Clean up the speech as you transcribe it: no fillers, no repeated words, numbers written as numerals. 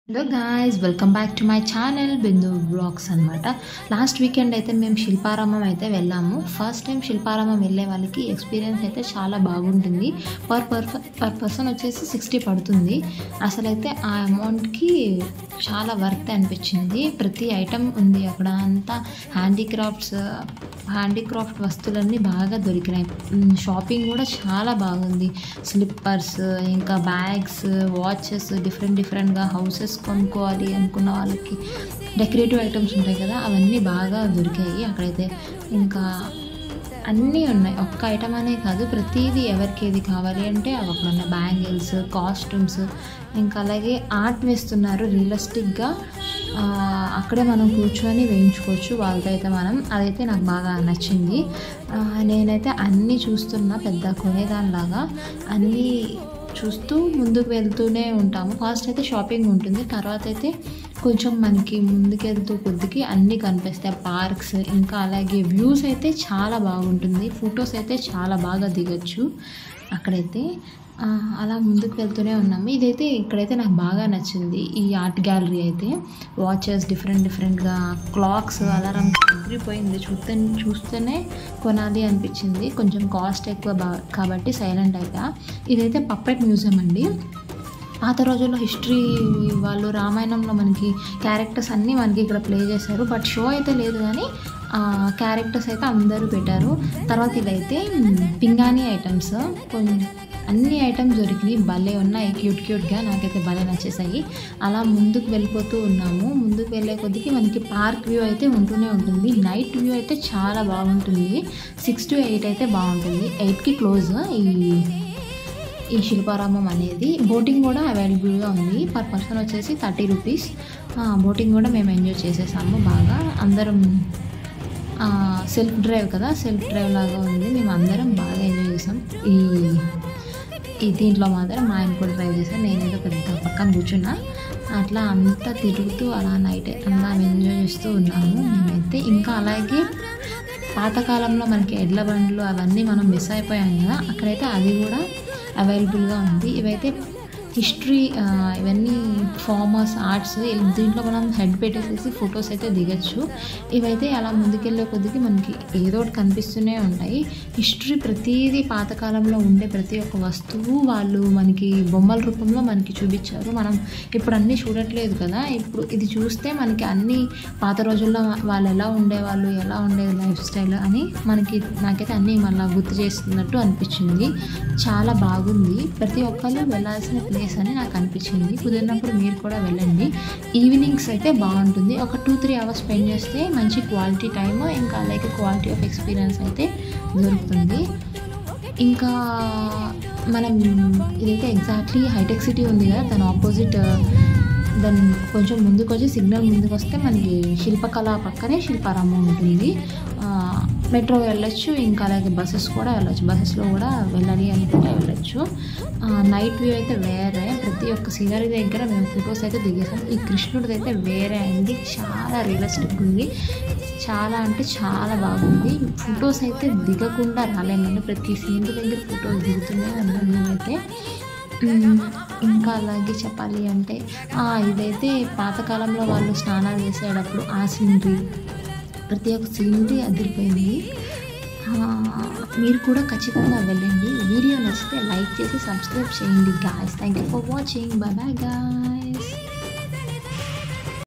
Hello guys, welcome back to my channel Bindu blogs అనమాట. Last weekend అయితే మేము శిల్పారామం అయితే వెళ్ళాము. ఫస్ట్ టైం శిల్పారామం వెళ్ళే వాళ్ళకి ఎక్స్పీరియన్స్ అయితే చాలా బాగుంటుంది. పర్ పర్సన్ వచ్చేసి 60 పడుతుంది. అసలైతే ఆ అమౌంట్కి చాలా వర్త్ అనిపించింది. ప్రతి ఐటమ్ ఉంది అక్కడ. అంతా హ్యాండీక్రాఫ్ట్ వస్తువులన్నీ బాగా దొరికినాయి. షాపింగ్ కూడా చాలా బాగుంది. స్లిప్పర్స్, ఇంకా బ్యాగ్స్, వాచెస్, డిఫరెంట్గా హౌసెస్ కొనుక్కోవాలి అనుకున్న వాళ్ళకి డెకరేటివ్ ఐటమ్స్ ఉంటాయి కదా, అవన్నీ బాగా దొరికాయి అక్కడైతే. ఇంకా అన్నీ ఉన్నాయి, ఒక్క ఐటమ్ అనే కాదు, ప్రతిదీ ఎవరికి ఏది కావాలి అంటే అవి అక్కడ ఉన్న బ్యాంగిల్స్, కాస్ట్యూమ్స్, ఇంకా అలాగే ఆర్ట్ వేస్తున్నారు రియలిస్టిక్గా. అక్కడే మనం కూర్చొని వేయించుకోవచ్చు వాళ్ళతో అయితే మనం. అదైతే నాకు బాగా నచ్చింది. నేనైతే అన్నీ చూస్తున్నా, పెద్ద కొనేదానిలాగా అన్నీ చూస్తూ ముందుకు వెళ్తూనే ఉంటాము. ఫస్ట్ అయితే షాపింగ్ ఉంటుంది, తర్వాత అయితే కొంచెం మనకి ముందుకెళ్తూ కొద్దికి అన్నీ కనిపిస్తాయి, పార్క్స్, ఇంకా అలాగే వ్యూస్ అయితే చాలా బాగుంటుంది. ఫొటోస్ అయితే చాలా బాగా దిగచ్చు అక్కడైతే. అలా ముందుకు వెళ్తూనే ఉన్నాము. ఇదైతే ఇక్కడైతే నాకు బాగా నచ్చింది ఈ ఆర్ట్ గ్యాలరీ అయితే. వాచెస్, డిఫరెంట్గా క్లాక్స్, అలారం ఎగిరిపోయింది చూస్తేనే కొనాలి అనిపించింది. కొంచెం కాస్ట్ ఎక్కువ కాబట్టి సైలెంట్ అయిపోయా. ఇదైతే పప్పెట్ మ్యూజియం అండి. పాత రోజుల్లో హిస్టరీ వాళ్ళు రామాయణంలో మనకి క్యారెక్టర్స్ అన్నీ మనకి ఇక్కడ ప్లే చేశారు. బట్ షో అయితే లేదు, కానీ క్యారెక్టర్స్ అయితే అందరూ పెట్టారు. తర్వాత ఇదైతే పింగాణీ ఐటమ్స్, అన్ని ఐటమ్స్ దొరికినాయి, భలే ఉన్నాయి, క్యూట్గా. నాకైతే భలే నచ్చేసాయి. అలా ముందుకు వెళ్ళిపోతూ ఉన్నాము. ముందుకు వెళ్ళే కొద్దికి మనకి పార్క్ వ్యూ అయితే ఉంటూనే ఉంటుంది. నైట్ వ్యూ అయితే చాలా బాగుంటుంది. 6 to 8 అయితే బాగుంటుంది. 8కి క్లోజ్ ఈ శిల్పారామం అనేది. బోటింగ్ కూడా అవైలబుల్గా ఉంది. పర్ పర్సన్ వచ్చేసి 30 రూపీస్. బోటింగ్ కూడా మేము ఎంజాయ్ చేసేసాము బాగా. అందరం సెల్ఫ్ డ్రైవ్ కదా, సెల్ఫ్ డ్రైవ్ లాగా ఉంది. మేము అందరం బాగా ఎంజాయ్ చేసాం. ఈ దీంట్లో మాత్రం మా ఆయన కూడా డ్రైవ్ చేశాను, నేనేదో పెద్ద పక్కన కూర్చున్నా. అట్లా అంతా తిరుగుతూ అలా నైట్ అంతా ఎంజాయ్ చేస్తూ ఉన్నాము మేమైతే. ఇంకా అలాగే పాతకాలంలో మనకి ఎడ్ల బండ్లు అవన్నీ మనం మిస్ అయిపోయాం కదా, అక్కడైతే అది కూడా అవైలబుల్గా ఉంది. ఇవైతే హిస్టరీ, ఇవన్నీ ఫార్మర్స్ ఆర్ట్స్. దీంట్లో మనం హెడ్ పెట్టేసేసి ఫొటోస్ అయితే దిగచ్చు. ఇవైతే అలా ముందుకెళ్ళే కొద్దికి మనకి ఏదో ఒకటి కనిపిస్తూనే ఉంటాయి. హిస్టరీ ప్రతిదీ, పాతకాలంలో ఉండే ప్రతి ఒక్క వస్తువు వాళ్ళు మనకి బొమ్మల రూపంలో మనకి చూపించారు. మనం ఇప్పుడు అన్నీ చూడట్లేదు కదా, ఇప్పుడు ఇది చూస్తే మనకి అన్నీ పాత రోజుల్లో వాళ్ళు ఎలా ఉండేవాళ్ళు, ఎలా ఉండేది లైఫ్ స్టైల్ అని నాకైతే అన్నీ మళ్ళీ గుర్తు చేస్తున్నట్టు అనిపించింది. చాలా బాగుంది. ప్రతి ఒక్కళ్ళు వెళ్ళాల్సిన ప్లేస్ అని నాకు అనిపించింది. కుదిరినప్పుడు మీరు కూడా వెళ్ళండి. ఈవినింగ్స్ అయితే బాగుంటుంది. ఒక 2-3 అవర్స్ స్పెండ్ చేస్తే మంచి క్వాలిటీ టైమ్, ఇంకా అలాగే క్వాలిటీ ఆఫ్ ఎక్స్పీరియన్స్ అయితే దొరుకుతుంది. ఇంకా మనం ఇదైతే ఎగ్జాక్ట్లీ హైటెక్ సిటీ ఉంది కదా, దాని ఆపోజిట్, దాని కొంచెం ముందుకు వచ్చి సిగ్నల్ ముందుకు వస్తే మనకి శిల్పకళ పక్కనే శిల్పారామం ఉంటుంది. మెట్రో వెళ్ళొచ్చు, ఇంకా అలాగే బస్సెస్ కూడా వెళ్ళొచ్చు. బస్సెస్లో కూడా వెళ్ళాలి అనుకుంటే వెళ్ళొచ్చు. నైట్ వ్యూ అయితే వేరే. ప్రతి ఒక్క సీనరీ దగ్గర మేము ఫొటోస్ అయితే దిగేసాం. ఈ కృష్ణుడిది అయితే వేరే అయింది, చాలా రియలిస్టిక్ ఉంది. చాలా అంటే చాలా బాగుంది. ఫొటోస్ అయితే దిగకుండా రాలేమండి, ప్రతి సీన్ దగ్గర ఫొటోస్ దిగుతూనే ఉన్నాం మేమైతే. ఇంకా అలాగే చెప్పాలి అంటే ఇదైతే పాతకాలంలో వాళ్ళు స్నానాలు చేసేటప్పుడు ఆ సీనరీ, ప్రతి ఒక్క సీనరీ అదిరిపోయింది. మీరు కూడా ఖచ్చితంగా వెళ్ళండి. వీడియో నచ్చితే లైక్ చేసి సబ్స్క్రైబ్ చేయండి guys. Thank you for watching. By by guys.